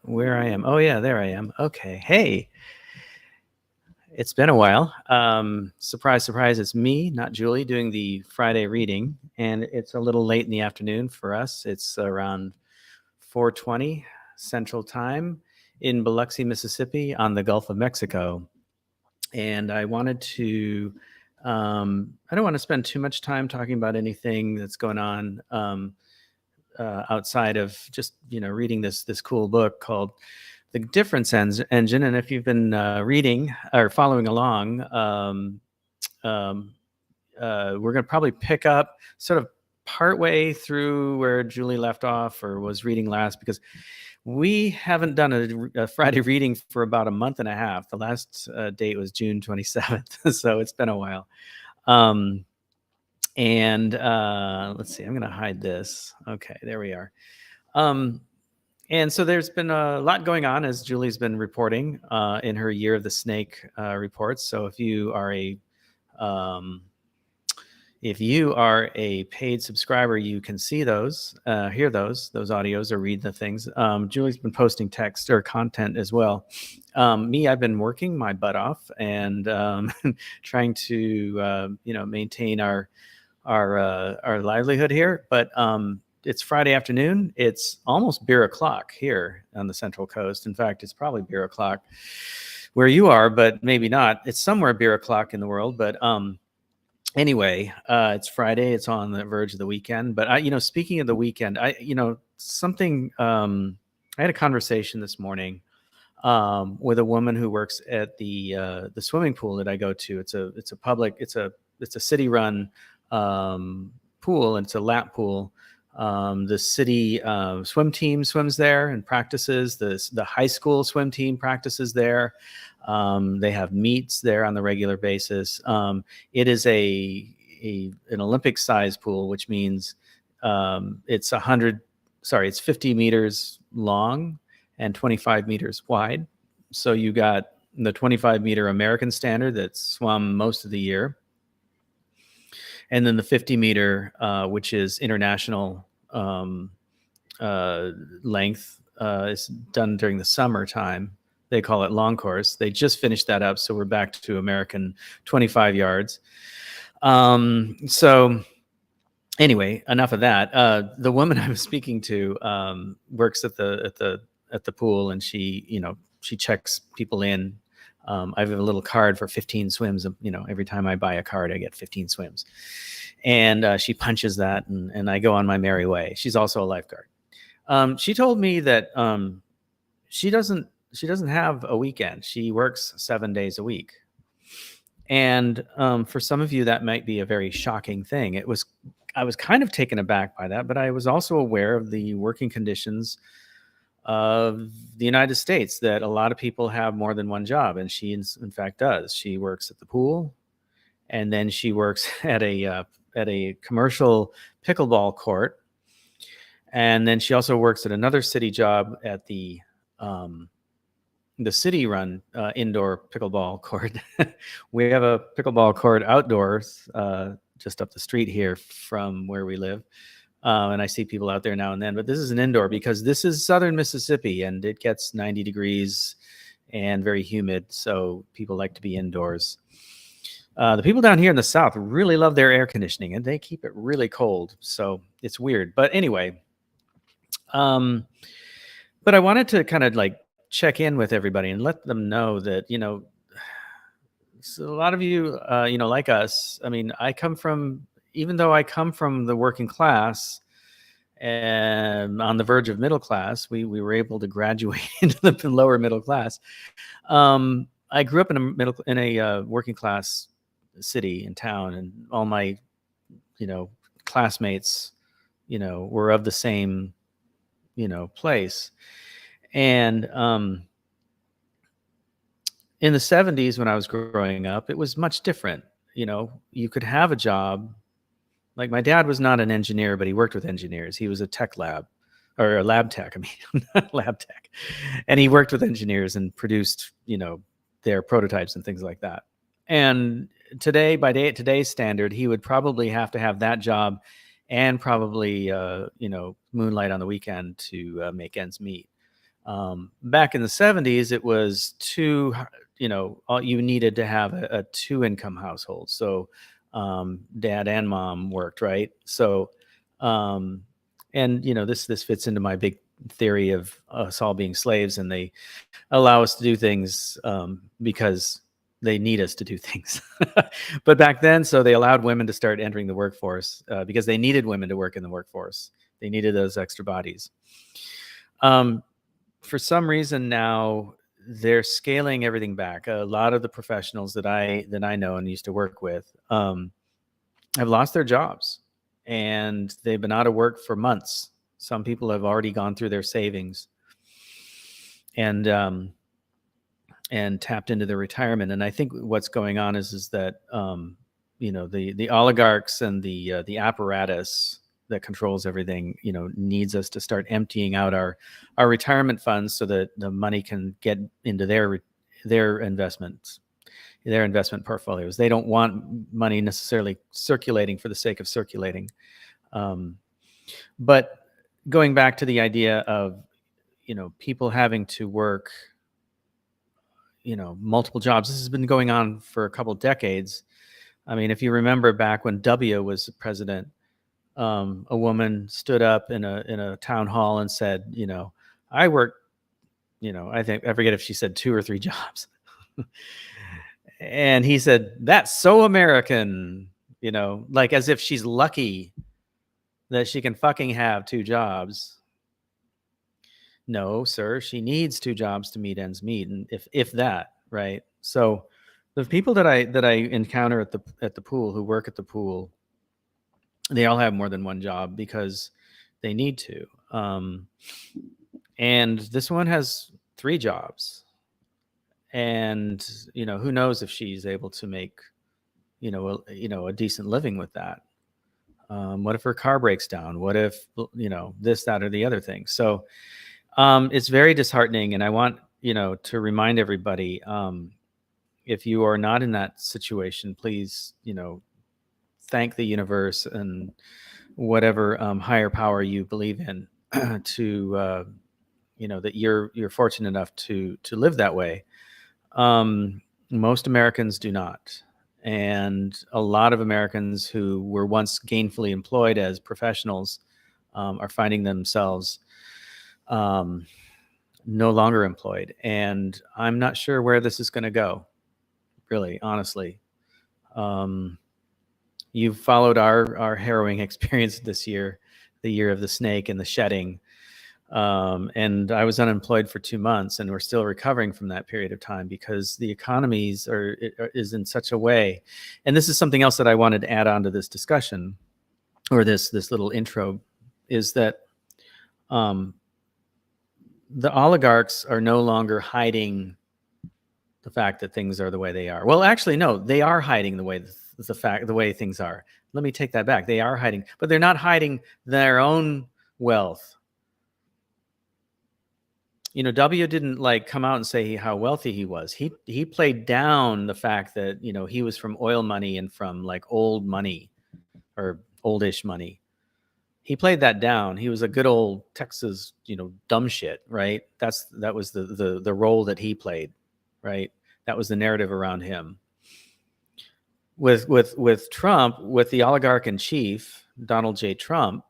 where I am. Oh yeah, there I am. Okay. Hey, it's been a while. Surprise, surprise, it's me, not Julie, doing the Friday reading, and it's a little late in the afternoon for us. It's around 4:20 Central Time in Biloxi, Mississippi, on the Gulf of Mexico. And I wanted to. I don't want to spend too much time talking about anything that's going on outside of just reading this cool book called The Difference Engine. And if you've been reading or following along, um, we're going to probably pick up sort of partway through where Julie left off or was reading last, because we haven't done a Friday reading for about a month and a half. The last date was June 27th, so it's been a while. And let's see, I'm going to hide this. Okay, there we are. And so there's been a lot going on, as Julie's been reporting in her Year of the Snake reports. So if you are a paid subscriber, you can see those, hear those audios, or read the things. Julie's been posting text or content as well. Me, I've been working my butt off and trying to maintain our livelihood here. But it's Friday afternoon. It's almost beer o'clock here on the Central Coast. In fact, it's probably beer o'clock where you are, but maybe not. It's somewhere beer o'clock in the world. But anyway, it's Friday. It's on the verge of the weekend. But speaking of the weekend, I had a conversation this morning with a woman who works at the swimming pool that I go to. It's a city-run pool, and it's a lap pool. The city swim team swims there and practices. The high school swim team practices there. They have meets there on the regular basis. It is an Olympic size pool, which means it's 50 meters long and 25 meters wide. So you got the 25 meter American standard that's swum most of the year. And then the 50 meter, which is international length, is done during the summertime. They call it long course. They just finished that up, so we're back to American 25 yards. So anyway, enough of that. The woman I was speaking to works at the pool, and she checks people in. I have a little card for 15 swims. Every time I buy a card, I get 15 swims. And she punches that, and I go on my merry way. She's also a lifeguard. She told me that she doesn't have a weekend. She works 7 days a week. And for some of you, that might be a very shocking thing. I was kind of taken aback by that, but I was also aware of the working conditions of the United States, that a lot of people have more than one job, and she in fact does. She works at the pool, and then she works at a commercial pickleball court, and then she also works at another city job at the city-run indoor pickleball court. We have a pickleball court outdoors just up the street here from where we live. And I see people out there now and then, but this is an indoor because this is southern Mississippi and it gets 90 degrees and very humid. So people like to be indoors. The people down here in the South really love their air conditioning, and they keep it really cold. So it's weird. But anyway, but I wanted to kind of like check in with everybody and let them know that, so a lot of you, like us, I mean, even though I come from the working class and on the verge of middle class, we were able to graduate into the lower middle class. I grew up in a working class city and town, and all my, classmates, were of the same, place. And in the 70s, when I was growing up, it was much different. You could have a job. Like, my dad was not an engineer, but he worked with engineers. He was a tech lab, or a lab tech. I mean, not lab tech. And he worked with engineers and produced, their prototypes and things like that. And today, by today's standard, he would probably have to have that job and probably, moonlight on the weekend to make ends meet. Back in the 70s, it was you needed to have a two-income household. So dad and mom worked, right? So, um, and this fits into my big theory of us all being slaves, and they allow us to do things because they need us to do things. But back then, so they allowed women to start entering the workforce because they needed women to work in the workforce. They needed those extra bodies. For some reason now, they're scaling everything back. A lot of the professionals that I know and used to work with have lost their jobs, and they've been out of work for months. Some people have already gone through their savings and tapped into their retirement. And I think what's going on is that the oligarchs and the apparatus that controls everything needs us to start emptying out our retirement funds so that the money can get into their investments, their investment portfolios. They don't want money necessarily circulating for the sake of circulating. But going back to the idea of people having to work multiple jobs, this has been going on for a couple of decades. I mean, if you remember back when W was president, a woman stood up in a town hall and said, I work, I forget if she said 2 or 3 jobs. And he said, that's so American, like as if she's lucky that she can fucking have 2 jobs. No, sir, she needs 2 jobs to meet ends meet, and if that, right? So the people that I encounter at the pool, who work at the pool, they all have more than one job because they need to. And this one has 3 jobs, and who knows if she's able to make a decent living with that. What if her car breaks down? What if this, that, or the other thing? So it's very disheartening, and I want to remind everybody, if you are not in that situation, please thank the universe and whatever higher power you believe in to that you're fortunate enough to live that way. Most Americans do not, and a lot of Americans who were once gainfully employed as professionals are finding themselves no longer employed, and I'm not sure where this is going to go, really, honestly. You've followed our harrowing experience this year, the year of the snake and the shedding. And I was unemployed for 2 months, and we're still recovering from that period of time because the economies is in such a way. And this is something else that I wanted to add on to this discussion, or this little intro, is that the oligarchs are no longer hiding the fact that things are the way they are. Well, actually, no, they are hiding the way things are. Let me take that back. They are hiding, but they're not hiding their own wealth. W didn't come out and say how wealthy he was. He played down the fact that he was from oil money and from old money or oldish money. He played that down. He was a good old Texas, dumb shit, right? That was the role that he played, right? That was the narrative around him. With Trump, with the oligarch in chief, Donald J. Trump,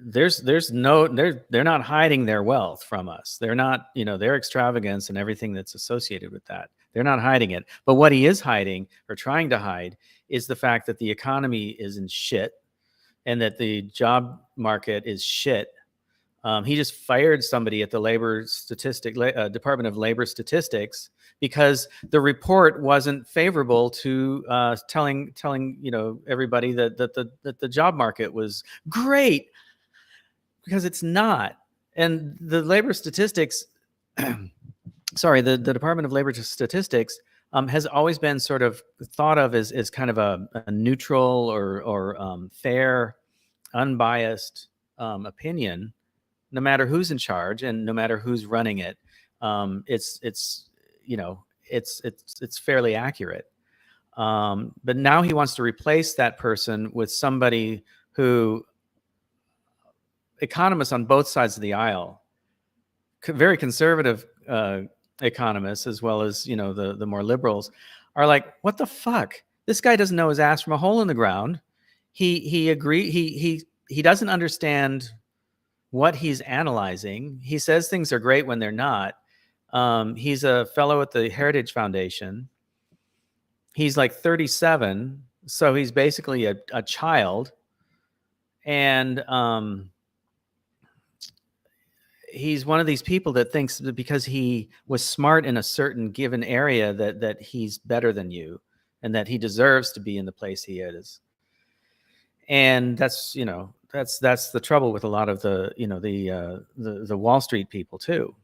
they're not hiding their wealth from us. They're not, their extravagance and everything that's associated with that. They're not hiding it. But what he is hiding, or trying to hide, is the fact that the economy is in shit and that the job market is shit. He just fired somebody at the Department of Labor Statistics because the report wasn't favorable to telling everybody that the job market was great, because it's not. And the labor statistics, the Department of Labor Statistics has always been sort of thought of as kind of a neutral or fair, unbiased opinion, no matter who's in charge and no matter who's running it. It's fairly accurate. But now he wants to replace that person with somebody who economists on both sides of the aisle, very conservative economists, as well as, you know, the more liberals, are like, what the fuck? This guy doesn't know his ass from a hole in the ground. He doesn't understand what he's analyzing. He says things are great when they're not. He's a fellow at the Heritage Foundation. He's like 37, so he's basically a child. And he's one of these people that thinks that because he was smart in a certain given area that he's better than you, and that he deserves to be in the place he is. And that's, you know, that's the trouble with a lot of the, you know, the Wall Street people too.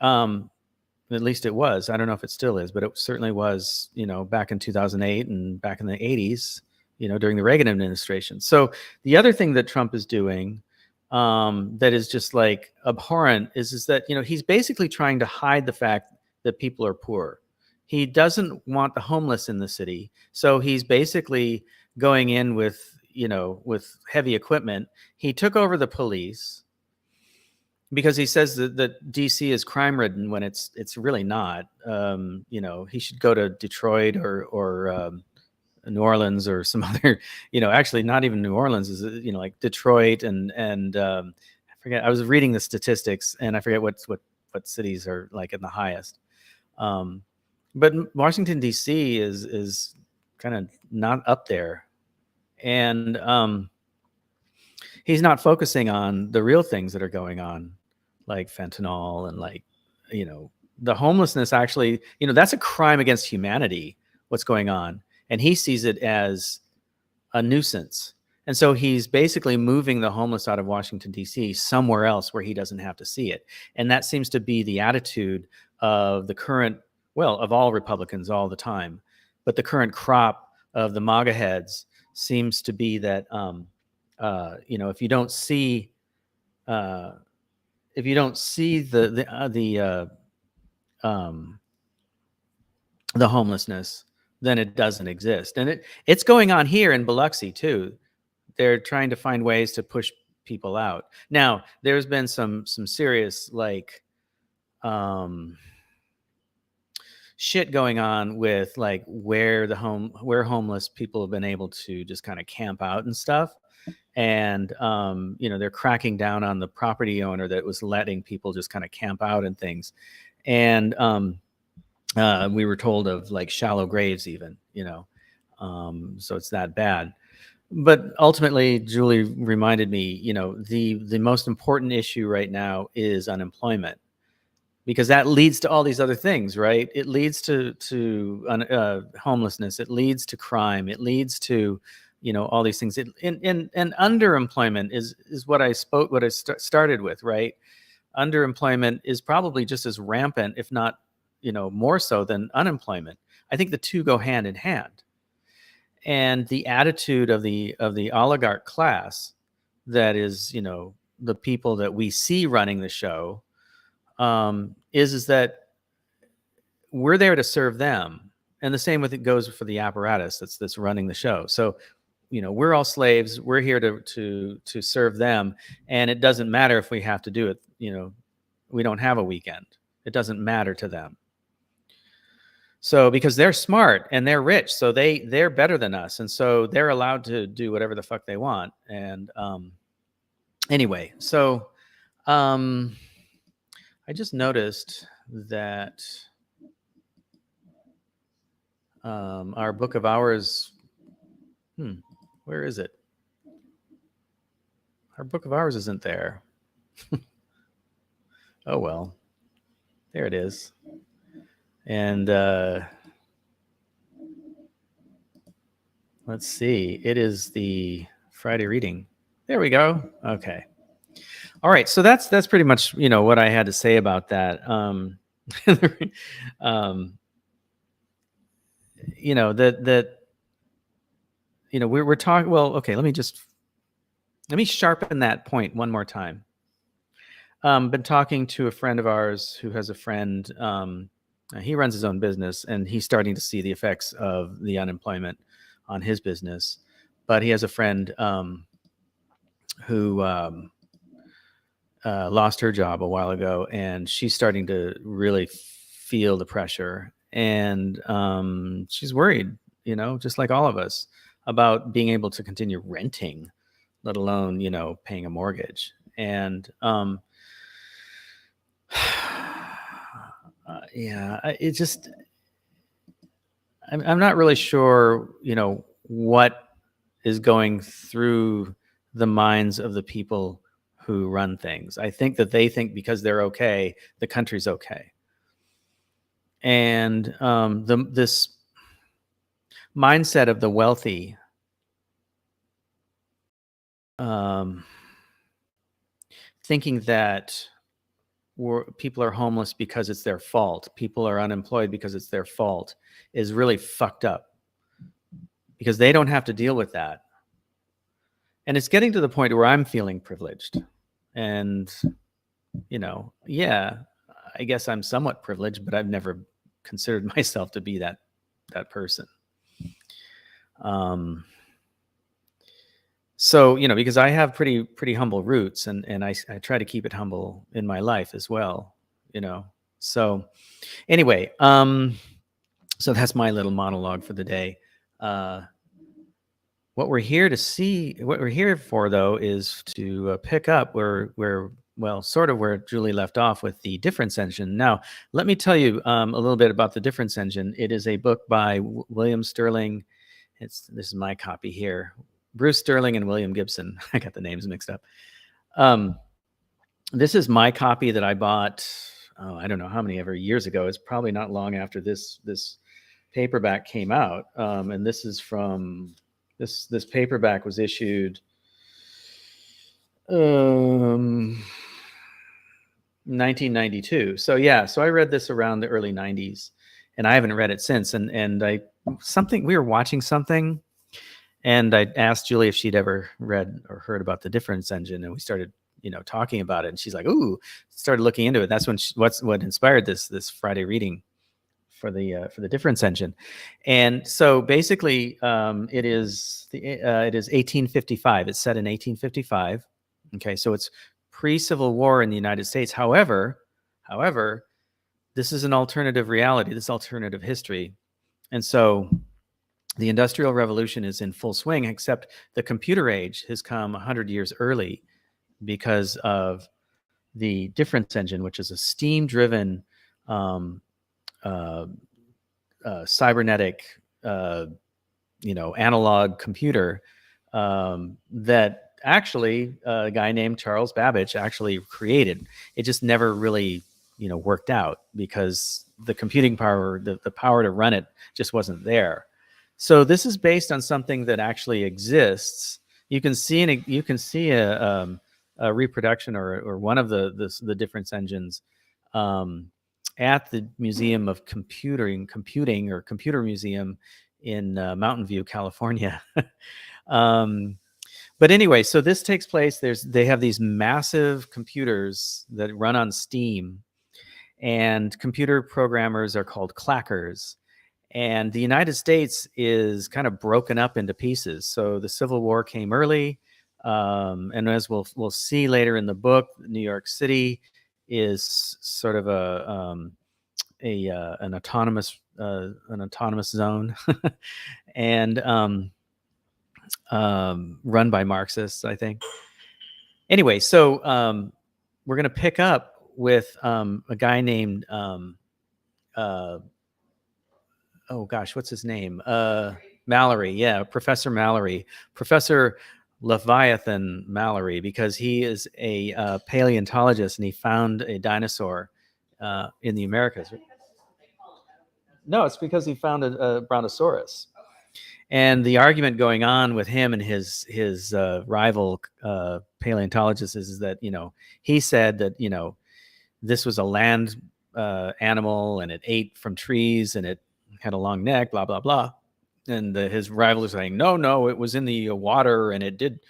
At least it was. I don't know if it still is, but it certainly was, you know, back in 2008 and back in the 80s, you know, during the Reagan administration. So the other thing that Trump is doing that is just like abhorrent is that, you know, he's basically trying to hide the fact that people are poor. He doesn't want the homeless in the city. So he's basically going in with, you know, with heavy equipment. He took over the police because he says that DC is crime ridden when it's really not. You know, he should go to Detroit or New Orleans or some other, you know, actually not even New Orleans, is, you know, like Detroit and I forget. I was reading the statistics and I forget what cities are like in the highest. But Washington DC is kind of not up there, and he's not focusing on the real things that are going on, like fentanyl and, like, you know, the homelessness. Actually, you know, that's a crime against humanity, what's going on. And he sees it as a nuisance. And so he's basically moving the homeless out of Washington, D.C. somewhere else where he doesn't have to see it. And that seems to be the attitude of the current, well, of all Republicans all the time. But the current crop of the MAGA heads seems to be that, you know, if you don't see the homelessness, then it doesn't exist. And it's going on here in Biloxi too. They're trying to find ways to push people out. Now, there's been some serious, like, shit going on with, like, where homeless people have been able to just kind of camp out and stuff. And you know, they're cracking down on the property owner that was letting people just kind of camp out and things. And we were told of, like, shallow graves even, you know. So it's that bad. But ultimately, Julie reminded me, you know, the most important issue right now is unemployment, because that leads to all these other things, right? It leads to homelessness. It leads to crime. It leads to, you know, all these things. And underemployment is what I started with, right? Underemployment is probably just as rampant, if not, you know, more so than unemployment. I think the two go hand in hand. And the attitude of the oligarch class, that is, you know, the people that we see running the show, is that we're there to serve them. And the same with it goes for the apparatus that's running the show. So, you know, we're all slaves. We're here to serve them. And it doesn't matter if we have to do it. You know, we don't have a weekend. It doesn't matter to them. So, because they're smart and they're rich, so they're better than us. And so they're allowed to do whatever the fuck they want. And anyway, so I just noticed that our book of hours, where is it? Our book of hours isn't there. Oh, well, there it is. And let's see, it is the Friday reading. There we go. Okay. All right. So that's pretty much, you know, what I had to say about that. You know, that you know, we're talking, well, okay, let me sharpen that point one more time. Been talking to a friend of ours who has a friend, he runs his own business, and he's starting to see the effects of the unemployment on his business. But he has a friend who lost her job a while ago, and she's starting to really feel the pressure, and she's worried, just like all of us, about being able to continue renting, let alone paying a mortgage. And yeah, it just I'm not really sure, what is going through the minds of the people who run things. I think that they think because they're okay, the country's okay. And this mindset of the wealthy, thinking that people are homeless because it's their fault, people are unemployed because it's their fault, is really fucked up, because they don't have to deal with that. And it's getting to the point where I'm feeling privileged. And, yeah, I guess I'm somewhat privileged, but I've never considered myself to be that person. So, because I have pretty humble roots, and I try to keep it humble in my life as well, So anyway, so that's my little monologue for the day. What we're here for, though, is to pick up where sort of where Julie left off with the difference engine. Now, let me tell you a little bit about the difference engine. It is a book by William Sterling. This is my copy here. Bruce Sterling and William Gibson. I got the names mixed up. This is my copy that I bought, I don't know how many ever years ago. It's probably not long after this paperback came out. And this is from... This paperback was issued 1992. So yeah, so I read this around the early 90s, and I haven't read it since. And we were watching something, and I asked Julie if she'd ever read or heard about the difference engine, and we started talking about it, and she's like, "Ooh," started looking into it. That's when what inspired this Friday reading for the difference engine. And so basically it is 1855. It's set in 1855. Okay, so it's pre-Civil War in the United States. However, this is an alternative reality, this alternative history. And so the Industrial Revolution is in full swing, except the computer age has come 100 years early because of the difference engine, which is a steam-driven cybernetic, analog computer that actually a guy named Charles Babbage actually created. It just never really, worked out because the computing power, the power to run it, just wasn't there. So this is based on something that actually exists. You can see a reproduction or one of the difference engines at the Museum of Computing or Computer Museum in Mountain View, California. But anyway, so this takes place. They have these massive computers that run on steam, and computer programmers are called clackers. And the United States is kind of broken up into pieces. So the Civil War came early, and as we'll see later in the book, New York City is sort of an autonomous zone, and run by Marxists, I think. Anyway, so we're going to pick up with a guy named oh gosh, what's his name? Mallory. Yeah, Professor Mallory, Professor Leviathan Mallory, because he is a paleontologist, and he found a dinosaur in the Americas. No, it's because he found a brontosaurus. And the argument going on with him and his rival paleontologist is that, he said that, this was a land animal, and it ate from trees, and it had a long neck, blah, blah, blah. And his rival is saying, no, it was in the water, and it did,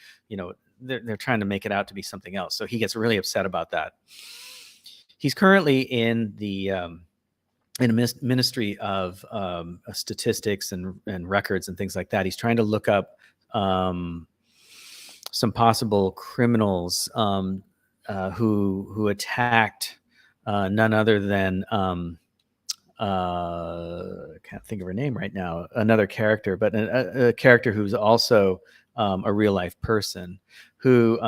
they're trying to make it out to be something else. So he gets really upset about that. He's currently in the in a ministry of statistics and records and things like that. He's trying to look up some possible criminals who attacked none other than I can't think of her name right now. Another character, but a character who's also a real life person who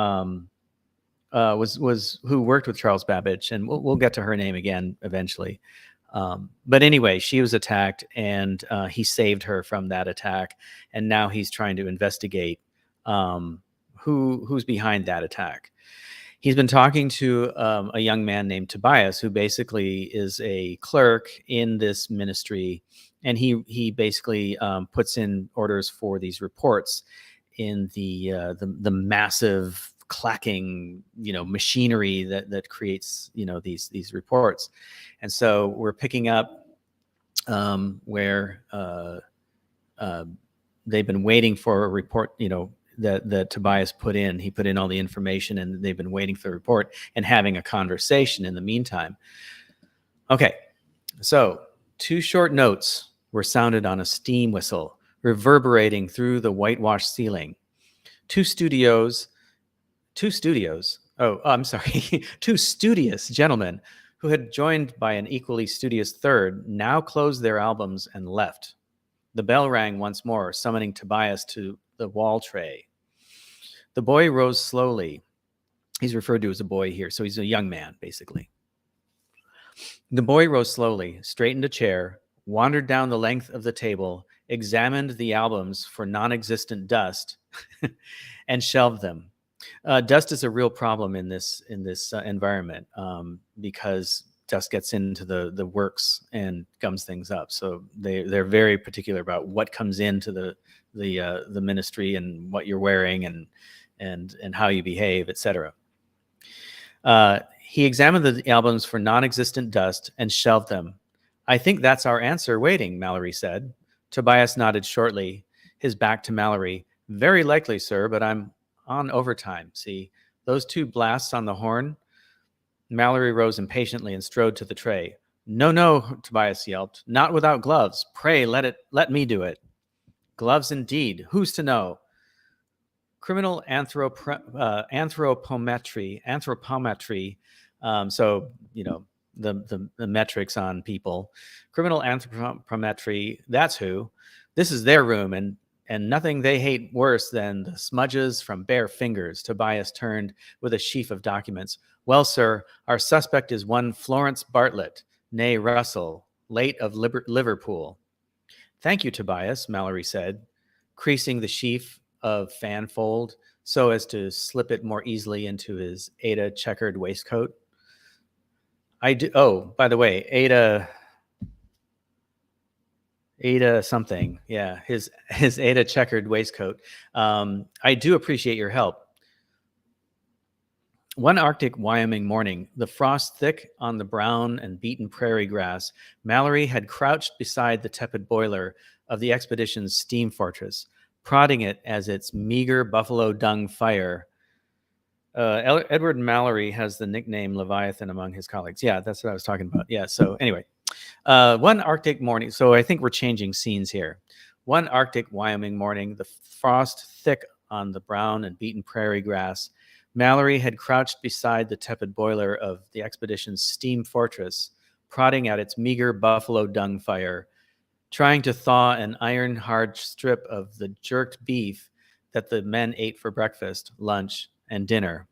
who worked with Charles Babbage, and we'll get to her name again eventually. But anyway, she was attacked, and he saved her from that attack, and now he's trying to investigate who's behind that attack. He's been talking to a young man named Tobias, who basically is a clerk in this ministry, and he basically puts in orders for these reports in the massive clacking machinery that creates these reports. And so we're picking up where they've been waiting for a report that Tobias put in. He put in all the information, and they've been waiting for the report and having a conversation in the meantime. Okay, so 2 short notes were sounded on a steam whistle, reverberating through the whitewashed ceiling. Two studious gentlemen who had joined by an equally studious third now closed their albums and left. The bell rang once more, summoning Tobias to the wall tray. The boy rose slowly. He's referred to as a boy here, so he's a young man, basically. The boy rose slowly, straightened a chair, wandered down the length of the table, examined the albums for non-existent dust, and shelved them. Dust is a real problem in this environment because dust gets into the works and gums things up. So they're very particular about what comes into the ministry and what you're wearing and how you behave, etc. He examined the albums for non-existent dust and shelved them. "I think that's our answer waiting," Mallory said. Tobias nodded shortly, his back to Mallory. "Very likely, sir, but I'm on overtime. See, those 2 blasts on the horn?" Mallory rose impatiently and strode to the tray. No, Tobias yelped. "Not without gloves. Pray let me do it." "Gloves indeed. Who's to know?" Criminal anthropometry. So, the metrics on people. Criminal anthropometry, that's who. This is their room, and nothing they hate worse than the smudges from bare fingers. Tobias turned with a sheaf of documents. "Well, sir, our suspect is one Florence Bartlett, née Russell, late of Liverpool." "Thank you, Tobias," Mallory said, creasing the sheaf of fanfold so as to slip it more easily into his Ada checkered waistcoat. "I do. Oh, by the way, Ada something. Yeah, his Ada checkered waistcoat. I do appreciate your help." One Arctic Wyoming morning, the frost thick on the brown and beaten prairie grass, Mallory had crouched beside the tepid boiler of the expedition's steam fortress, prodding it as its meager buffalo dung fire. Edward Mallory has the nickname Leviathan among his colleagues. Yeah, that's what I was talking about. Yeah, so anyway, one Arctic morning. So I think we're changing scenes here. One Arctic Wyoming morning, the frost thick on the brown and beaten prairie grass, Mallory had crouched beside the tepid boiler of the expedition's steam fortress, prodding at its meager buffalo dung fire, trying to thaw an iron-hard strip of the jerked beef that the men ate for breakfast, lunch, and dinner.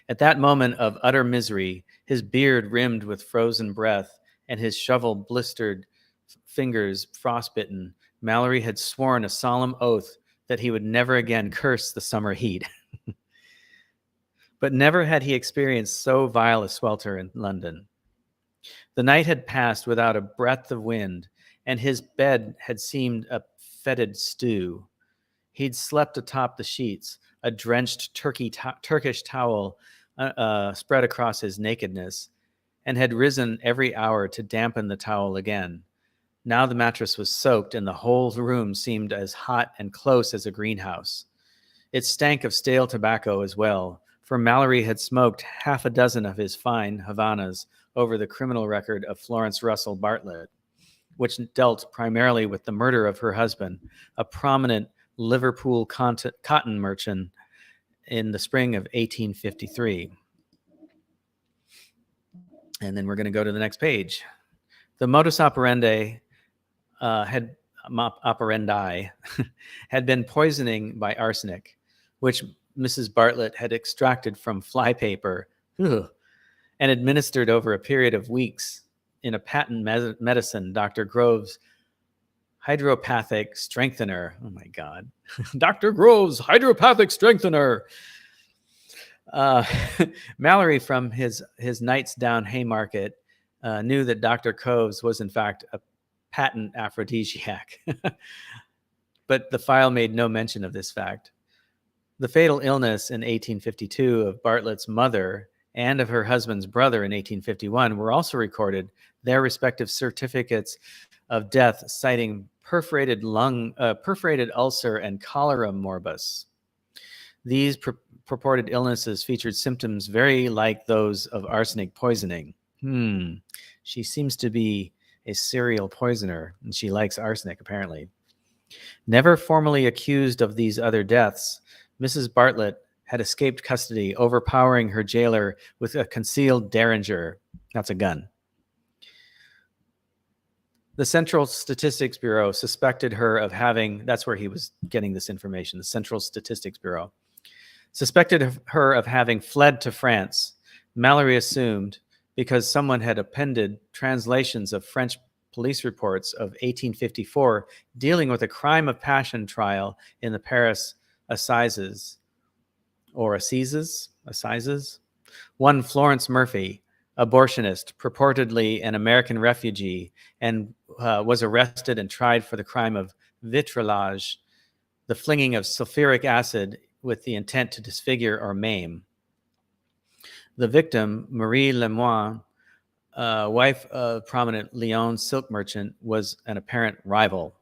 At that moment of utter misery, his beard rimmed with frozen breath and his shovel-blistered fingers frostbitten, Mallory had sworn a solemn oath that he would never again curse the summer heat. But never had he experienced so vile a swelter in London. The night had passed without a breath of wind, and his bed had seemed a fetid stew. He'd slept atop the sheets, a drenched Turkish towel spread across his nakedness, and had risen every hour to dampen the towel again. Now the mattress was soaked, and the whole room seemed as hot and close as a greenhouse. It stank of stale tobacco as well, for Mallory had smoked half a dozen of his fine Havanas over the criminal record of Florence Russell Bartlett, which dealt primarily with the murder of her husband, a prominent Liverpool cotton merchant, in the spring of 1853. And then we're going to go to the next page. The modus operandi had been poisoning by arsenic, which Mrs. Bartlett had extracted from flypaper and administered over a period of weeks in a patent medicine, Dr. Grove's hydropathic strengthener. Oh my God. Dr. Grove's hydropathic strengthener. Mallory, from his Knights Down Haymarket, knew that Dr. Cove's was in fact a patent aphrodisiac. But the file made no mention of this fact. The fatal illness in 1852 of Bartlett's mother and of her husband's brother in 1851 were also recorded, their respective certificates of death citing perforated ulcer and cholera morbus. These purported illnesses featured symptoms very like those of arsenic poisoning. She seems to be a serial poisoner, and she likes arsenic, apparently. Never formally accused of these other deaths, Mrs. Bartlett had escaped custody, overpowering her jailer with a concealed derringer. That's a gun. The Central Statistics Bureau suspected her of having, that's where he was getting this information, the Central Statistics Bureau, suspected her of having fled to France. Mallory assumed, because someone had appended translations of French police reports of 1854 dealing with a crime of passion trial in the Paris Assizes, or Assizes. One Florence Murphy, abortionist, purportedly an American refugee, and was arrested and tried for the crime of vitriolage, the flinging of sulfuric acid with the intent to disfigure or maim. The victim, Marie Lemoine, wife of prominent Lyon silk merchant, was an apparent rival.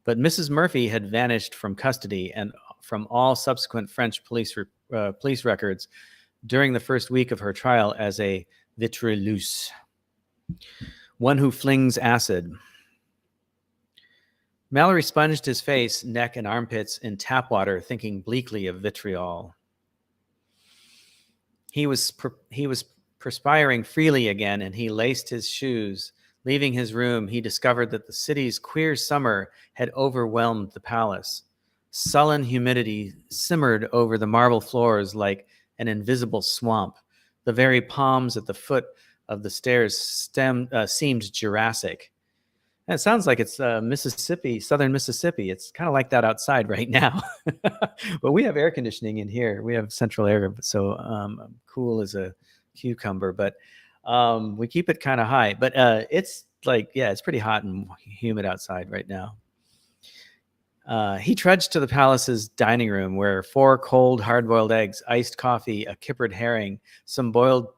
But Mrs. Murphy had vanished from custody and from all subsequent French police records during the first week of her trial as a vitriolus, one who flings acid. Mallory sponged his face, neck, and armpits in tap water, thinking bleakly of vitriol. He was perspiring freely again, and he laced his shoes. Leaving his room, he discovered that the city's queer summer had overwhelmed the palace. Sullen humidity simmered over the marble floors like an invisible swamp. The very palms at the foot of the stairs seemed Jurassic. And it sounds like it's Mississippi, southern Mississippi. It's kind of like that outside right now. But we have air conditioning in here. We have central air, so I'm cool as a cucumber. But we keep it kind of high. But it's like, yeah, it's pretty hot and humid outside right now. He trudged to the palace's dining room, where 4 cold, hard-boiled eggs, iced coffee, a kippered herring, some broiled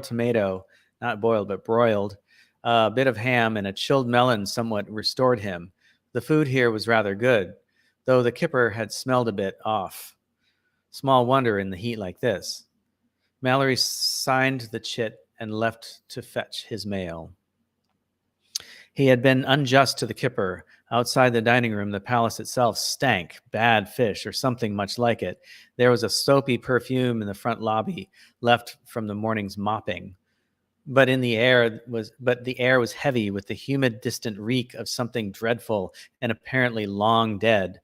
tomato, not boiled, but broiled, a bit of ham, and a chilled melon somewhat restored him. The food here was rather good, though the kipper had smelled a bit off. Small wonder in the heat like this. Mallory signed the chit and left to fetch his mail. He had been unjust to the kipper. Outside the dining room, the palace itself stank, bad fish, or something much like it. There was a soapy perfume in the front lobby, left from the morning's mopping. But the air was heavy with the humid, distant reek of something dreadful and apparently long dead.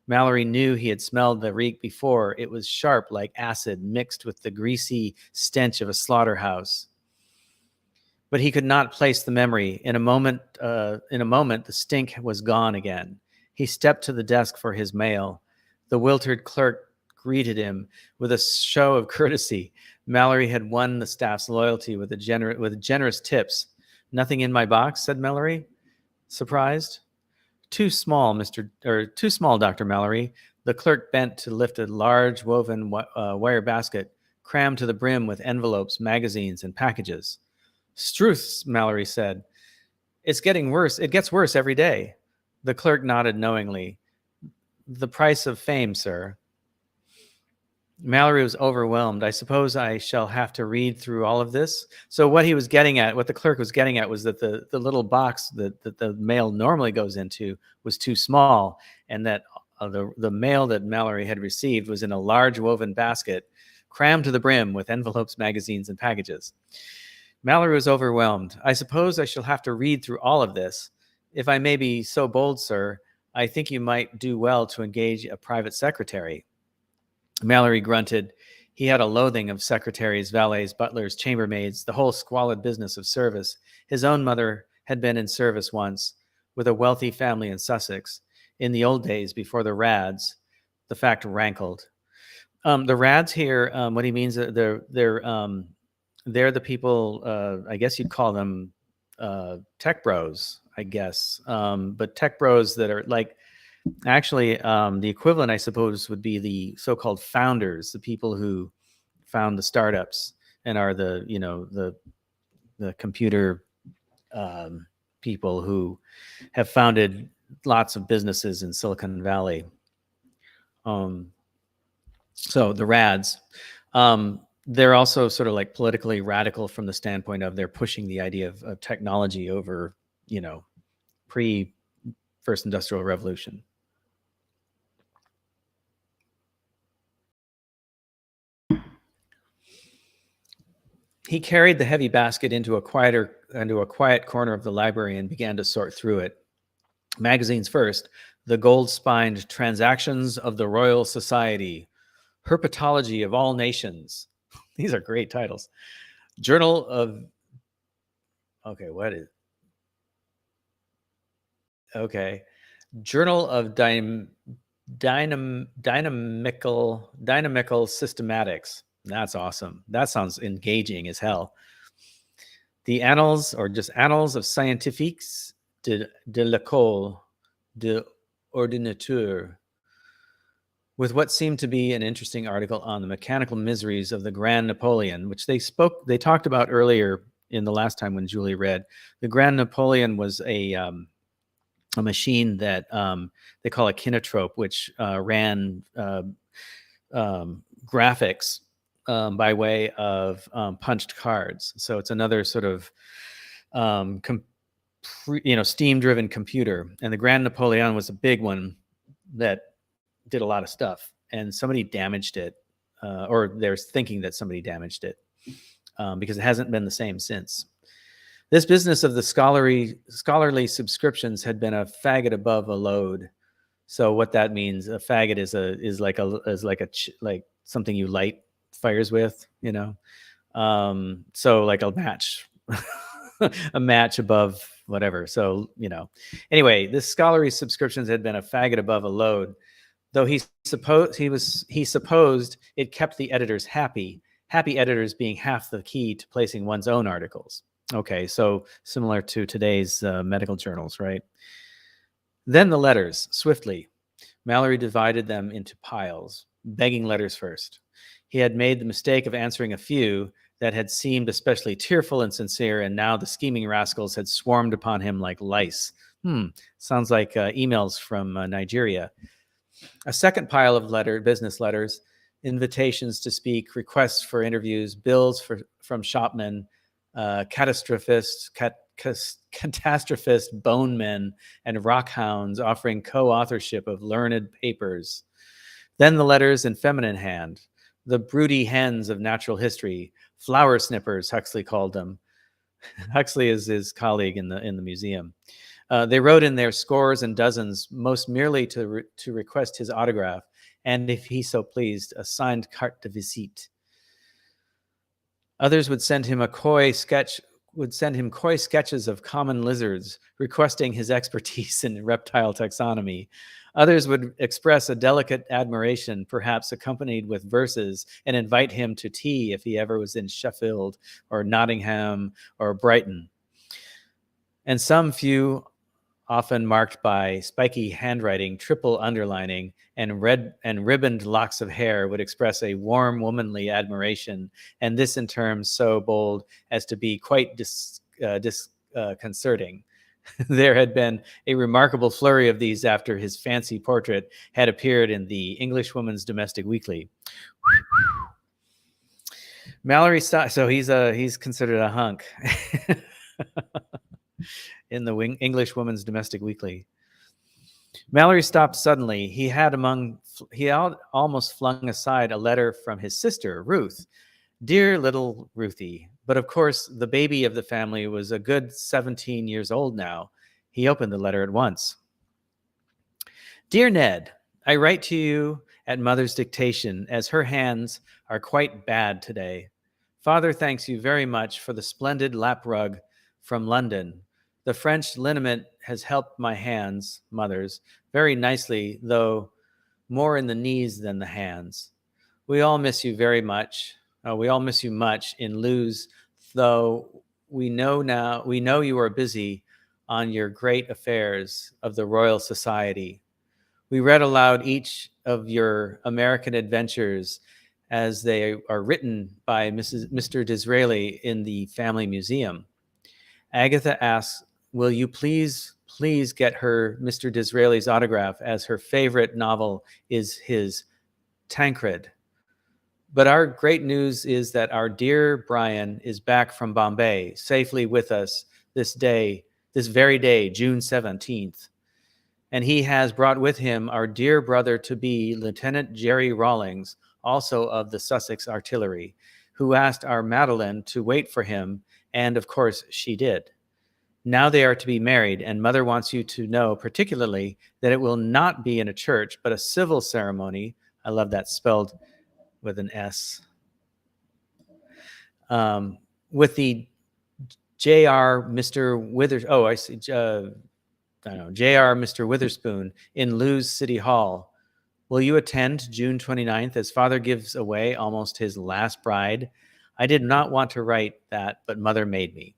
Mallory knew he had smelled the reek before. It was sharp like acid mixed with the greasy stench of a slaughterhouse. But he could not place the memory. In a moment, the stink was gone again. He stepped to the desk for his mail. The wilted clerk greeted him with a show of courtesy. Mallory had won the staff's loyalty with generous tips. "Nothing in my box?" said Mallory, surprised. Too small, Dr. Mallory." The clerk bent to lift a large woven wire basket, crammed to the brim with envelopes, magazines, and packages. "Struths," Mallory said. "It's getting worse. It gets worse every day." The clerk nodded knowingly. "The price of fame, sir." Mallory was overwhelmed. "I suppose I shall have to read through all of this." So what the clerk was getting at was that the little box that the mail normally goes into was too small, and that The mail that Mallory had received was in a large woven basket, crammed to the brim with envelopes, magazines, and packages. Mallory was overwhelmed. I suppose I shall have to read through all of this. If I may be so bold, sir, I think you might do well to engage a private secretary. Mallory grunted. He had a loathing of secretaries, valets, butlers, chambermaids, the whole squalid business of service. His own mother had been in service once, with a wealthy family in Sussex. In the old days, before the Rads, the fact rankled. The Rads here, what he means, they're the people. I guess you'd call them tech bros, I guess. But tech bros that are like, actually, the equivalent, I suppose, would be the so-called founders, the people who found the startups and are the computer people who have founded lots of businesses in Silicon Valley. So the Rads, they're also sort of like politically radical from the standpoint of they're pushing the idea of technology over, pre-First Industrial Revolution. He carried the heavy basket into a quiet corner of the library and began to sort through it. Magazines first, the gold-spined Transactions of the Royal Society, Herpetology of All Nations. These are great titles. Journal of... Okay, what is... Okay. Journal of Dynamical Systematics. That's awesome. That sounds engaging as hell. The Annals, or just Annals of Scientifiques de l'École de Ordinateur, with what seemed to be an interesting article on the mechanical miseries of the Grand Napoleon, which they talked about earlier in the last time when Julie read. The Grand Napoleon was a machine that they call a kinotrope, which ran graphics by way of punched cards. So it's another sort of steam-driven computer. And the Grand Napoleon was a big one that did a lot of stuff. And somebody damaged it, or there's thinking that somebody damaged it because it hasn't been the same since. This business of the scholarly subscriptions had been a faggot above a load. So what that means, a faggot is like something you light fires with, so like a match, a match above whatever. So, anyway, this scholarly subscriptions had been a faggot above a load, though he supposed it kept the editors happy editors being half the key to placing one's own articles. Okay, so similar to today's medical journals, right? Then the letters, swiftly. Mallory divided them into piles, begging letters first. He had made the mistake of answering a few that had seemed especially tearful and sincere, and now the scheming rascals had swarmed upon him like lice. Sounds like emails from Nigeria. A second pile of business letters, invitations to speak, requests for interviews, bills from shopmen, catastrophist bone men, and rockhounds offering co-authorship of learned papers. Then the letters in feminine hand, the broody hens of natural history, flower snippers, Huxley called them. Huxley is his colleague in the museum. They wrote in their scores and dozens, most merely to request his autograph, and if he so pleased, a signed carte de visite. Others would send him coy sketches of common lizards, requesting his expertise in reptile taxonomy. Others would express a delicate admiration, perhaps accompanied with verses, and invite him to tea if he ever was in Sheffield or Nottingham or Brighton. And some few, often marked by spiky handwriting, triple underlining, and ribboned locks of hair, would express a warm womanly admiration, and this in terms so bold as to be quite disconcerting. There had been a remarkable flurry of these after his fancy portrait had appeared in the Englishwoman's Domestic Weekly. Mallory so he's considered a hunk in the Englishwoman's Domestic Weekly. Mallory stopped suddenly. He almost flung aside a letter from his sister, Ruth. Dear little Ruthie. But of course, the baby of the family was a good 17 years old now. He opened the letter at once. Dear Ned, I write to you at Mother's dictation, as her hands are quite bad today. Father thanks you very much for the splendid lap rug from London. The French liniment has helped my hands, Mother's, very nicely, though more in the knees than the hands. We all miss you very much. We all miss you much in Lewes, though we know you are busy on your great affairs of the Royal Society. We read aloud each of your American adventures as they are written by Mr. Disraeli in the family museum. Agatha asks, will you please get her Mr. Disraeli's autograph, as her favorite novel is his Tancred. But our great news is that our dear Brian is back from Bombay, safely with us this very day, June 17th. And he has brought with him our dear brother-to-be, Lieutenant Jerry Rawlings, also of the Sussex Artillery, who asked our Madeline to wait for him, and of course she did. Now they are to be married, and Mother wants you to know particularly that it will not be in a church, but a civil ceremony. I love that, spelled with an S. With the J.R. Mr. Withers. Oh, I see. J.R. Mr. Witherspoon in Lewes City Hall. Will you attend June 29th as Father gives away almost his last bride? I did not want to write that, but Mother made me.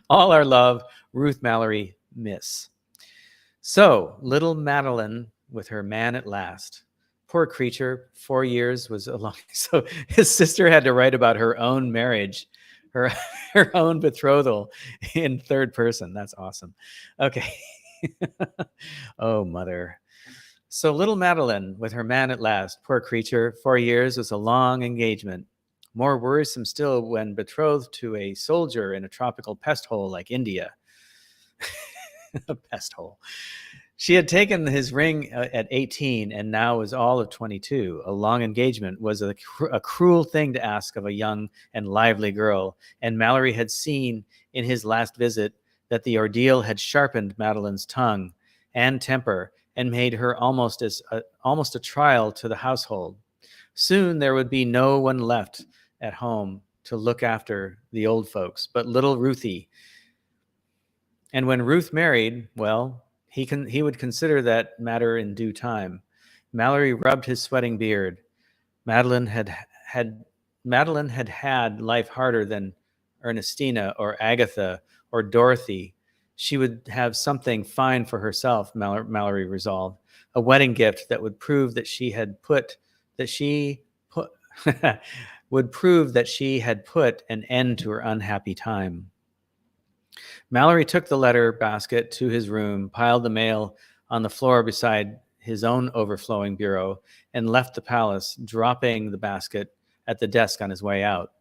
All our love, Ruth Mallory, Miss. So, little Madeline with her man at last. Poor creature, 4 years was a long. So his sister had to write about her own marriage, her her own betrothal in third person. That's awesome. Okay. Oh, Mother. So little Madeline with her man at last. Poor creature, 4 years was a long engagement. More worrisome still when betrothed to a soldier in a tropical pest hole like India. A pest hole. She had taken his ring at 18 and now was all of 22. A long engagement was a cruel thing to ask of a young and lively girl, and Mallory had seen in his last visit that the ordeal had sharpened Madeline's tongue and temper and made her almost a trial to the household. Soon there would be no one left at home to look after the old folks but little Ruthie. And when Ruth married, well, he would consider that matter in due time. Mallory rubbed his sweating beard. Madeline had life harder than Ernestina or Agatha or Dorothy. She would have something fine for herself, Mallory resolved. A wedding gift that would prove that she had put would prove that she had put an end to her unhappy time. Mallory took the letter basket to his room, piled the mail on the floor beside his own overflowing bureau, and left the palace, dropping the basket at the desk on his way out.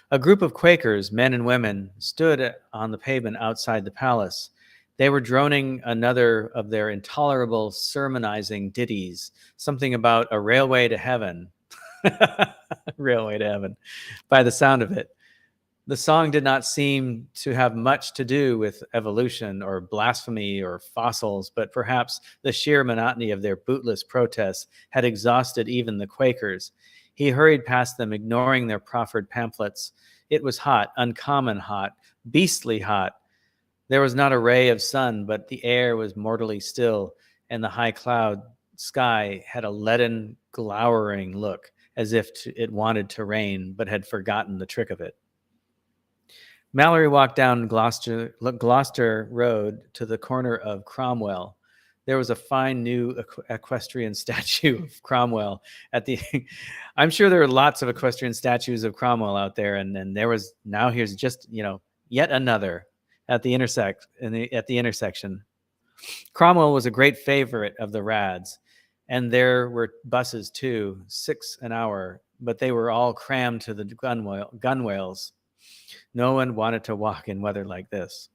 A group of Quakers, men and women, stood on the pavement outside the palace. They were droning another of their intolerable sermonizing ditties, something about a railway to heaven. Railway to heaven, by the sound of it. The song did not seem to have much to do with evolution or blasphemy or fossils, but perhaps the sheer monotony of their bootless protests had exhausted even the Quakers. He hurried past them, ignoring their proffered pamphlets. It was hot, uncommon hot, beastly hot. There was not a ray of sun, but the air was mortally still, and the high cloud sky had a leaden, glowering look, as if it wanted to rain, but had forgotten the trick of it. Mallory walked down Gloucester Road to the corner of Cromwell. There was a fine new equestrian statue of Cromwell at the. I'm sure there are lots of equestrian statues of Cromwell out there, and there was. Now here's just yet another at the intersection. Cromwell was a great favorite of the Rads, and there were buses too, 6 an hour, but they were all crammed to the gunwales. No one wanted to walk in weather like this.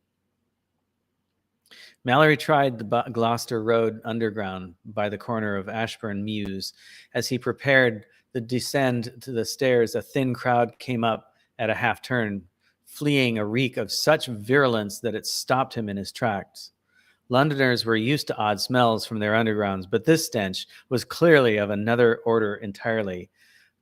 Mallory tried the Gloucester Road Underground by the corner of Ashburn Mews. As he prepared to descend to the stairs, a thin crowd came up at a half turn, fleeing a reek of such virulence that it stopped him in his tracks. Londoners were used to odd smells from their undergrounds, but this stench was clearly of another order entirely.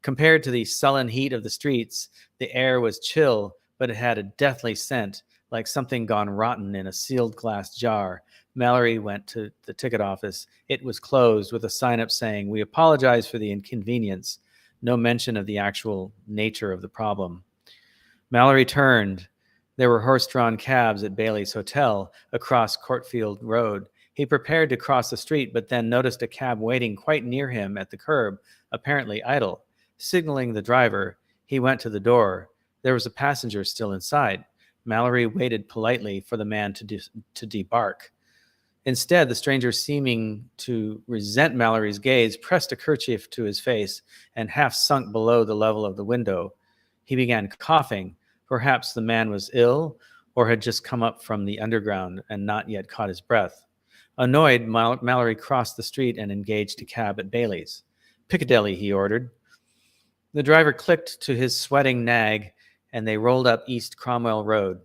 Compared to the sullen heat of the streets, the air was chill, but it had a deathly scent, like something gone rotten in a sealed glass jar. Mallory went to the ticket office. It was closed with a sign up saying, "We apologize for the inconvenience." No mention of the actual nature of the problem. Mallory turned. There were horse-drawn cabs at Bailey's Hotel across Courtfield Road. He prepared to cross the street, but then noticed a cab waiting quite near him at the curb, apparently idle. Signaling the driver, he went to the door. There was a passenger still inside. Mallory waited politely for the man to debark. Instead, the stranger, seeming to resent Mallory's gaze, pressed a kerchief to his face and half sunk below the level of the window. He began coughing. Perhaps the man was ill or had just come up from the underground and not yet caught his breath. Annoyed, Mallory crossed the street and engaged a cab at Bailey's. "Piccadilly," he ordered. The driver clicked to his sweating nag, and they rolled up East Cromwell Road.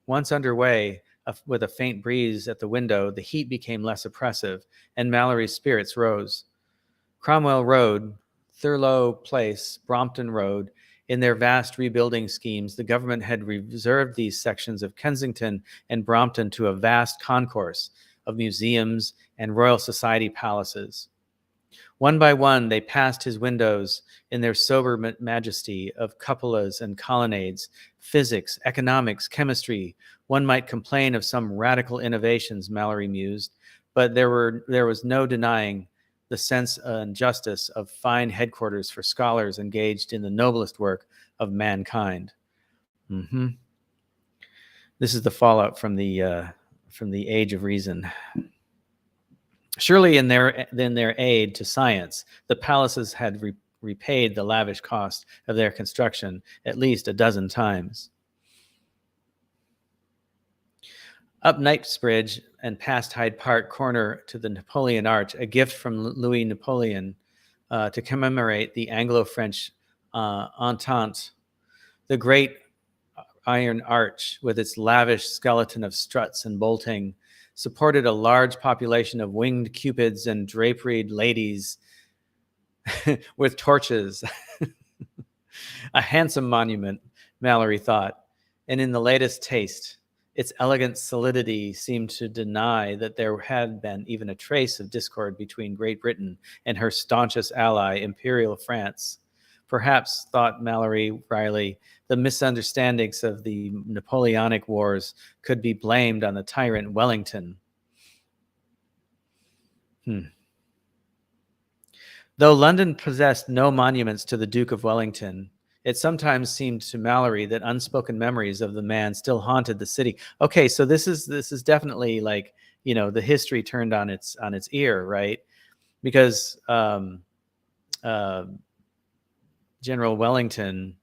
Once underway, with a faint breeze at the window, the heat became less oppressive, and Mallory's spirits rose. Cromwell Road, Thurlow Place, Brompton Road, in their vast rebuilding schemes, the government had reserved these sections of Kensington and Brompton to a vast concourse of museums and Royal Society palaces. One by one, they passed his windows in their sober majesty of cupolas and colonnades, physics, economics, chemistry. One might complain of some radical innovations, Mallory mused, but there was no denying the sense and justice of fine headquarters for scholars engaged in the noblest work of mankind. Mm-hmm. This is the fallout from the Age of Reason. Surely in their aid to science, the palaces had repaid the lavish cost of their construction at least a dozen times. Up Knightsbridge and past Hyde Park Corner to the Napoleon Arch, a gift from Louis Napoleon to commemorate the Anglo-French Entente. The great iron arch, with its lavish skeleton of struts and bolting, supported a large population of winged cupids and draperied ladies with torches. A handsome monument, Mallory thought, and in the latest taste. Its elegant solidity seemed to deny that there had been even a trace of discord between Great Britain and her staunchest ally, Imperial France. Perhaps, thought Mallory wryly, the misunderstandings of the Napoleonic Wars could be blamed on the tyrant Wellington. Though London possessed no monuments to the Duke of Wellington, it sometimes seemed to Mallory that unspoken memories of the man still haunted the city. Okay, so this is definitely like, the history turned on its ear, right? Because General Wellington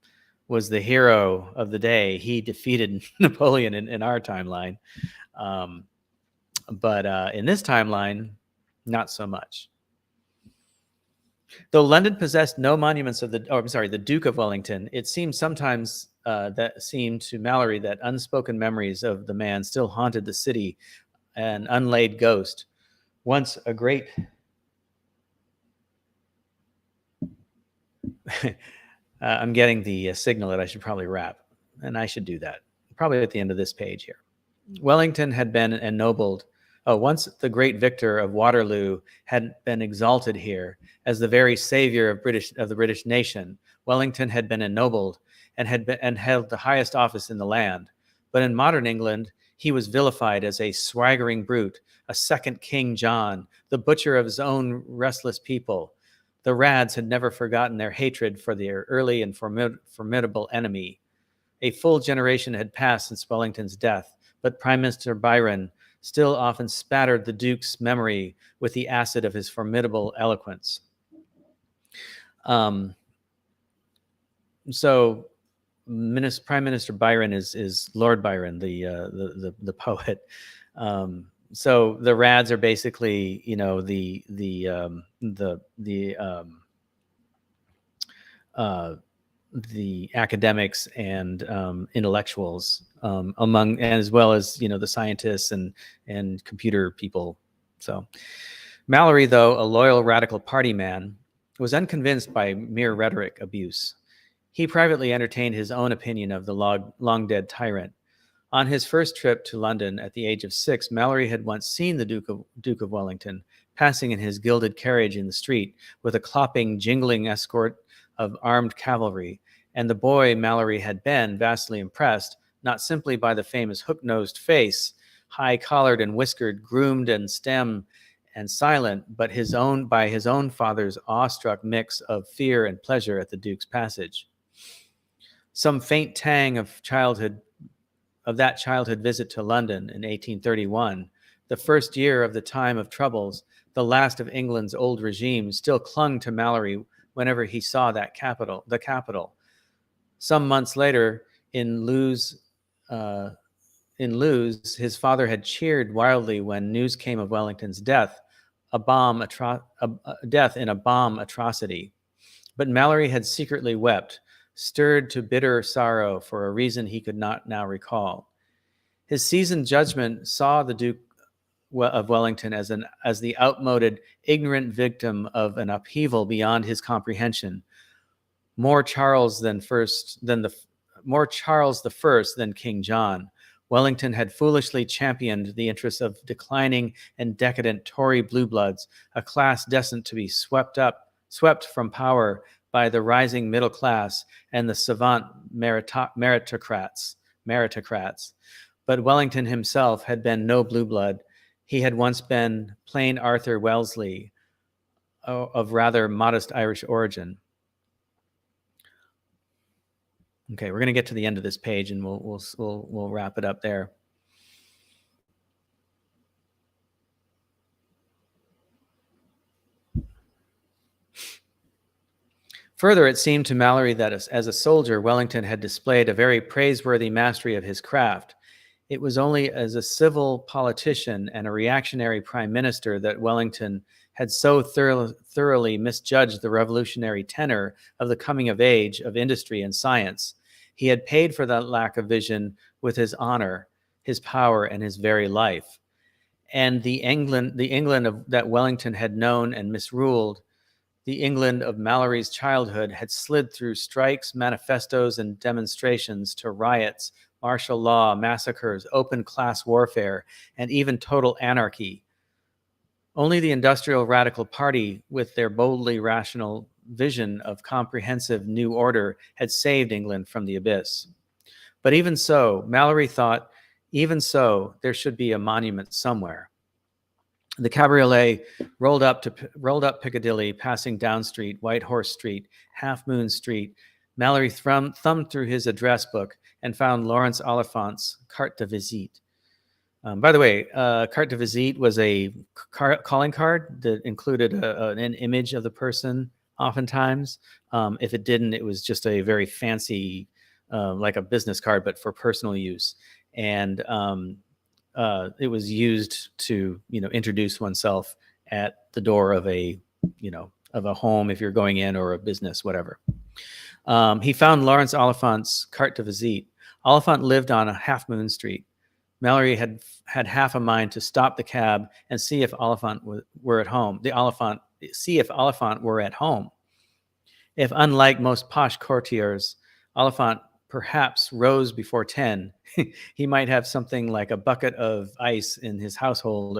was the hero of the day. He defeated Napoleon in our timeline, but in this timeline, not so much. Though London possessed no monuments of the Duke of Wellington, it seemed sometimes to Mallory that unspoken memories of the man still haunted the city, an unlaid ghost. Once a great I'm getting the signal that I should probably wrap, and I should do that probably at the end of this page here. Wellington had been ennobled. Once the great victor of Waterloo had been exalted here as the very savior of the British nation. Wellington had been ennobled and held the highest office in the land. But in modern England, he was vilified as a swaggering brute, a second King John, the butcher of his own restless people. The Rads had never forgotten their hatred for their early and formidable enemy. A full generation had passed since Wellington's death, but Prime Minister Byron still often spattered the Duke's memory with the acid of his formidable eloquence. So Prime Minister Byron is Lord Byron, the poet. So the rads are basically, you know, the academics and intellectuals, among, as well as, you know, the scientists and computer people. So Mallory, though a loyal radical party man, was unconvinced by mere rhetoric abuse. He privately entertained his own opinion of the long dead tyrant. On his first trip to London at the age of 6, Mallory had once seen the Duke of Wellington passing in his gilded carriage in the street with a clopping, jingling escort of armed cavalry, and the boy Mallory had been vastly impressed, not simply by the famous hook-nosed face, high-collared and whiskered, groomed and stem and silent, but by his own father's awestruck mix of fear and pleasure at the Duke's passage. Some faint tang of that childhood visit to London in 1831, the first year of the time of troubles, the last of England's old regime, still clung to Mallory whenever he saw the capital. Some months later, in Lewes, his father had cheered wildly when news came of Wellington's death, death in a bomb atrocity. But Mallory had secretly wept, stirred to bitter sorrow for a reason he could not now recall. His seasoned judgment saw the Duke of Wellington as the outmoded, ignorant victim of an upheaval beyond his comprehension, more Charles the First than King John. Wellington had foolishly championed the interests of declining and decadent Tory blue bloods, a class destined to be swept from power by the rising middle class and the savant meritocrats. But Wellington himself had been no blue blood. He had once been plain Arthur Wellesley, of rather modest Irish origin. Okay, we're going to get to the end of this page, and we'll wrap it up there. Further, it seemed to Mallory that as a soldier, Wellington had displayed a very praiseworthy mastery of his craft. It was only as a civil politician and a reactionary prime minister that Wellington had so thoroughly misjudged the revolutionary tenor of the coming of age of industry and science. He had paid for that lack of vision with his honor, his power, and his very life. And the England that Wellington had known and misruled, the England of Mallory's childhood, had slid through strikes, manifestos, and demonstrations to riots, martial law, massacres, open class warfare, and even total anarchy. Only the industrial radical party, with their boldly rational vision of comprehensive new order, had saved England from the abyss. But even so, Mallory thought, there should be a monument somewhere. The cabriolet rolled up Piccadilly, passing Down Street, White Horse Street, Half Moon Street. Mallory thumbed through his address book and found Laurence Oliphant's carte de visite. By the way, carte de visite was a calling card that included an image of the person, oftentimes. If it didn't, it was just a very fancy, like a business card, but for personal use. And it was used to, introduce oneself at the door of a home if you're going in, or a business, whatever. He found Laurence Oliphant's carte de visite. Oliphant lived on a Half Moon Street. Mallory had half a mind to stop the cab and see if Oliphant were at home. If, unlike most posh courtiers, Oliphant perhaps rose before 10, he might have something like a bucket of ice in his household,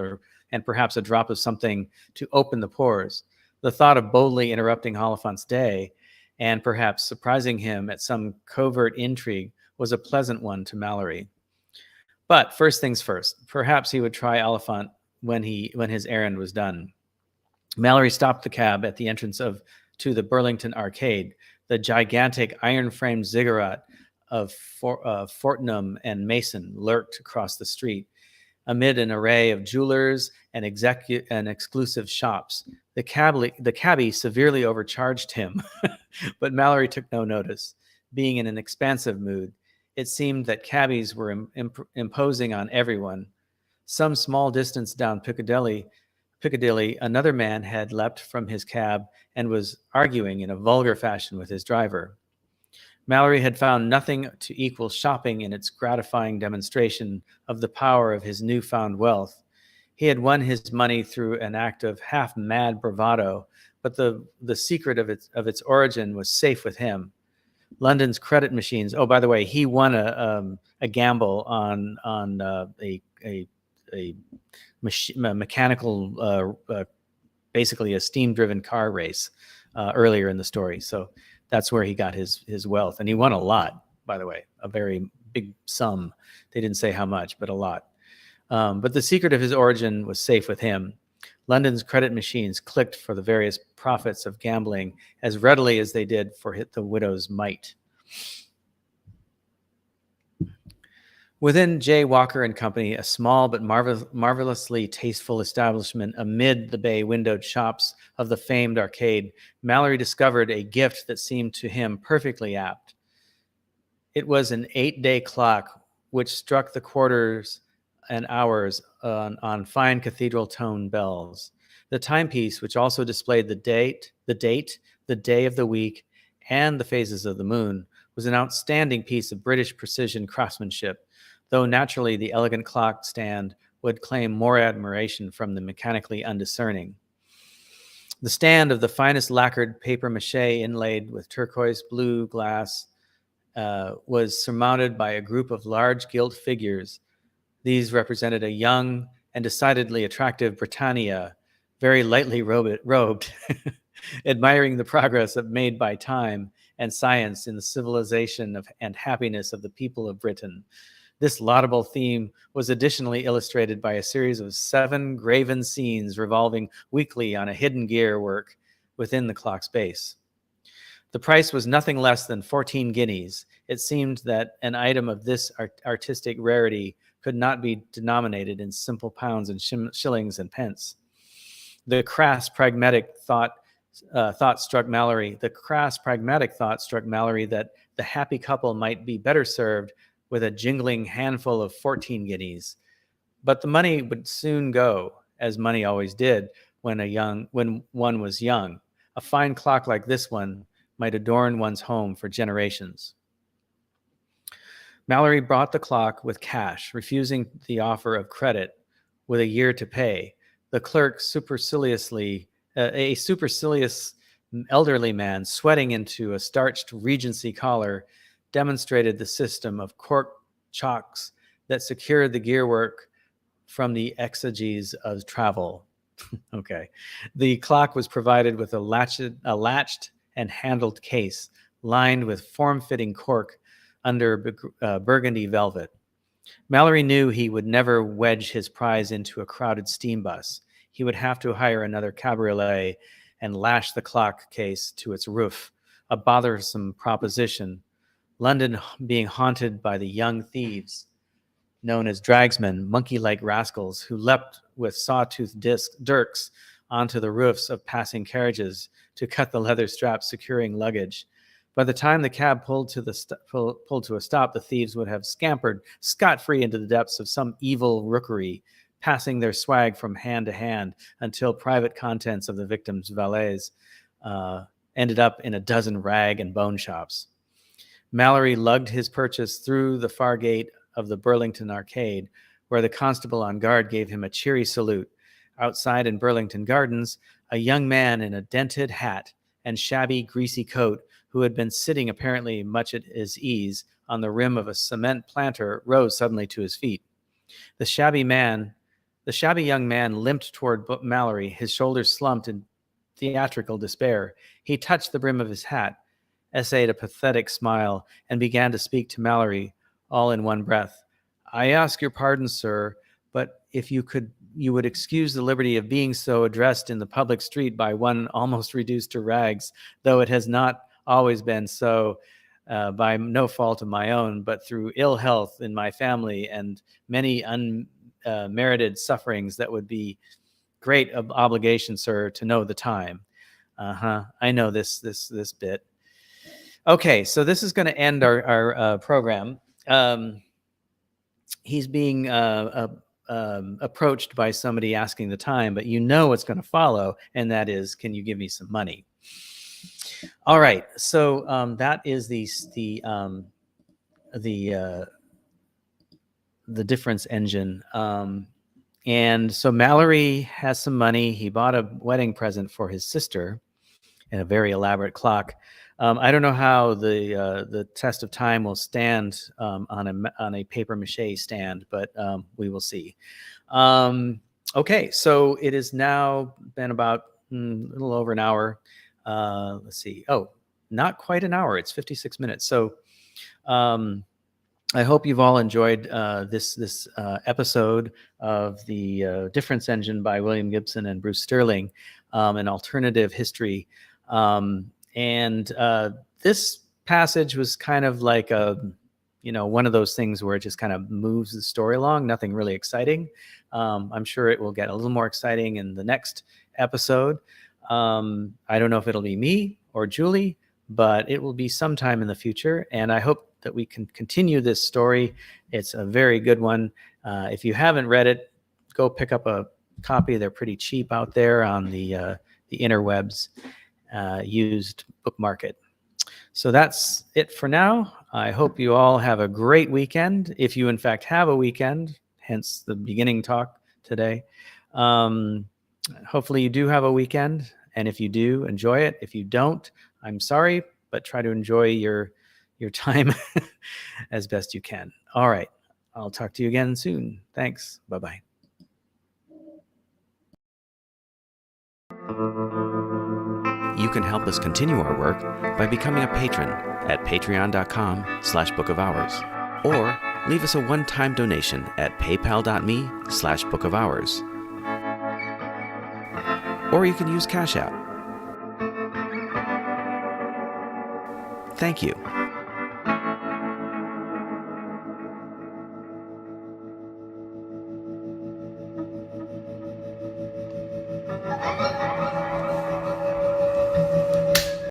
and perhaps a drop of something to open the pores. The thought of boldly interrupting Oliphant's day, and perhaps surprising him at some covert intrigue, was a pleasant one to Mallory. But first things first, perhaps he would try Oliphant when his errand was done. Mallory stopped the cab at the entrance to the Burlington Arcade. The gigantic iron-framed ziggurat of Fortnum and Mason lurked across the street, amid an array of jewelers and exclusive shops. The cabbie severely overcharged him, but Mallory took no notice. Being in an expansive mood, it seemed that cabbies were imposing on everyone, Some small distance down Piccadilly, another man had leapt from his cab and was arguing in a vulgar fashion with his driver. Mallory had found nothing to equal shopping in its gratifying demonstration of the power of his newfound wealth. He had won his money through an act of half-mad bravado, but the secret of its origin was safe with him. London's credit machines. Oh, by the way, he won a gamble on a mechanical, basically a steam-driven car race earlier in the story. So that's where he got his wealth, and he won a lot, by the way, a very big sum. They didn't say how much, but a lot. But the secret of his origin was safe with him. London's credit machines clicked for the various profits of gambling as readily as they did for the widow's mite. Within J. Walker and Company, a small but marvelously tasteful establishment amid the bay-windowed shops of the famed arcade, Mallory discovered a gift that seemed to him perfectly apt. It was an 8-day clock which struck the quarters and hours on fine cathedral tone bells. The timepiece, which also displayed the date, the day of the week, and the phases of the moon, was an outstanding piece of British precision craftsmanship, though naturally the elegant clock stand would claim more admiration from the mechanically undiscerning. The stand of the finest lacquered papier-mâché inlaid with turquoise blue glass was surmounted by a group of large gilt figures. These represented a young and decidedly attractive Britannia, very lightly robed, admiring the progress made by time and science in the civilization and happiness of the people of Britain. This laudable theme was additionally illustrated by a series of 7 graven scenes revolving weekly on a hidden gear work within the clock's base. The price was nothing less than 14 guineas. It seemed that an item of this artistic rarity could not be denominated in simple pounds and shillings and pence. The crass pragmatic thought struck Mallory that the happy couple might be better served with a jingling handful of 14 guineas. But the money would soon go, as money always did when one was young. A fine clock like this one might adorn one's home for generations. Mallory bought the clock with cash, refusing the offer of credit with a year to pay. The clerk, a supercilious elderly man sweating into a starched Regency collar, demonstrated the system of cork chocks that secured the gearwork from the exiges of travel. Okay. The clock was provided with a latched and handled case lined with form-fitting cork under burgundy velvet. Mallory knew he would never wedge his prize into a crowded steam bus. He would have to hire another cabriolet and lash the clock case to its roof, a bothersome proposition. London being haunted by the young thieves, known as dragsmen, monkey-like rascals who leapt with sawtooth dirks onto the roofs of passing carriages to cut the leather straps securing luggage. By the time the cab pulled to a stop, the thieves would have scampered scot-free into the depths of some evil rookery, passing their swag from hand to hand until private contents of the victim's valets ended up in a dozen rag and bone shops. Mallory lugged his purchase through the far gate of the Burlington Arcade, where the constable on guard gave him a cheery salute. Outside in Burlington Gardens, a young man in a dented hat and shabby, greasy coat, who had been sitting apparently much at his ease on the rim of a cement planter, rose suddenly to his feet. The shabby young man limped toward Mallory, his shoulders slumped in theatrical despair. He touched the brim of his hat, essayed a pathetic smile, and began to speak to Mallory, all in one breath. "I ask your pardon, sir, but if you would excuse the liberty of being so addressed in the public street by one almost reduced to rags, though it has not always been so by no fault of my own, but through ill health in my family and many unmerited sufferings, that would be great obligation, sir, to know the time." I know this bit. Okay, so this is going to end our program. He's being approached by somebody asking the time, but you know what's going to follow, and that is, can you give me some money? All right, so that is the difference engine. And so Mallory has some money. He bought a wedding present for his sister and a very elaborate clock. I don't know how the test of time will stand on a paper mache stand, but we will see. Okay, so it has now been about a little over an hour. Let's see. Oh, not quite an hour. It's 56 minutes. So I hope you've all enjoyed this episode of the Difference Engine by William Gibson and Bruce Sterling, an alternative history. And this passage was kind of like one of those things where it just kind of moves the story along. Nothing really exciting. I'm sure it will get a little more exciting in the next episode. I don't know if it'll be me or Julie, but it will be sometime in the future. And I hope that we can continue this story. It's a very good one. If you haven't read it, go pick up a copy. They're pretty cheap out there on the interwebs, used book market. So that's it for now. I hope you all have a great weekend. If you in fact have a weekend, hence the beginning talk today. Hopefully you do have a weekend. And if you do, enjoy it. If you don't, I'm sorry, but try to enjoy your time as best you can. All right. I'll talk to you again soon. Thanks. Bye-bye. You can help us continue our work by becoming a patron at patreon.com/Book of Hours, or leave us a one-time donation at paypal.me/Book of Hours. Or you can use Cash App. Thank you.